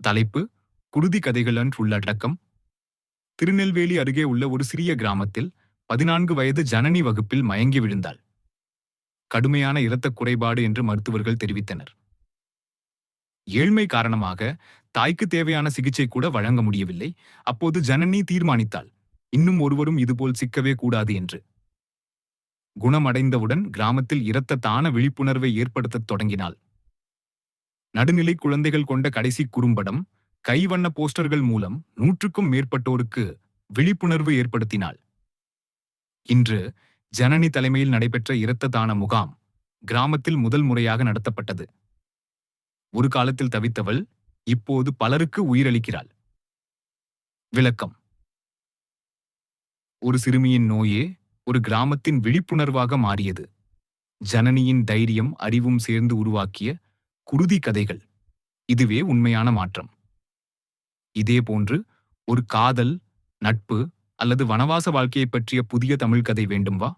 தலைப்பு: குருதி கதைகள் அண்ட் உள்ளடக்கம். திருநெல்வேலி அருகே உள்ள ஒரு சிறிய கிராமத்தில் 14 வயது ஜனனி வகுப்பில் மயங்கி விழுந்தாள். கடுமையான இரத்தக் குறைபாடு என்று மருத்துவர்கள் தெரிவித்தனர். ஏழ்மை காரணமாக தாய்க்கு தேவையான சிகிச்சை கூட வழங்க முடியவில்லை. அப்போது ஜனனி தீர்மானித்தாள், இன்னும் ஒருவரும் இதுபோல் சிக்கவே கூடாது என்று. குணமடைந்தவுடன் கிராமத்தில் இரத்த தான விழிப்புணர்வை ஏற்படுத்தத் தொடங்கினாள். நடுநிலை குழந்தைகள் கொண்ட கடைசி குறும்படம், கைவண்ண போஸ்டர்கள் மூலம் 100க்கும் மேற்பட்டோருக்கு விழிப்புணர்வு ஏற்படுத்தினாள். இன்று ஜனனி தலைமையில் நடைபெற்ற இரத்த தான முகாம் கிராமத்தில் முதல் முறையாக நடத்தப்பட்டது. ஒரு காலத்தில் தவித்தவள் இப்போது பலருக்கு உயிரளிக்கிறாள். விளக்கம்: ஒரு சிறுமியின் நோயே ஒரு கிராமத்தின் விழிப்புணர்வாக மாறியது. ஜனனியின் தைரியம், அறிவும் சேர்ந்து உருவாக்கிய குருதி கதைகள். இதுவே உண்மையான மாற்றம். இதேபோன்று ஒரு காதல், நட்பு அல்லது வனவாச வாழ்க்கையை பற்றிய புதிய தமிழ் கதை வேண்டும்வா?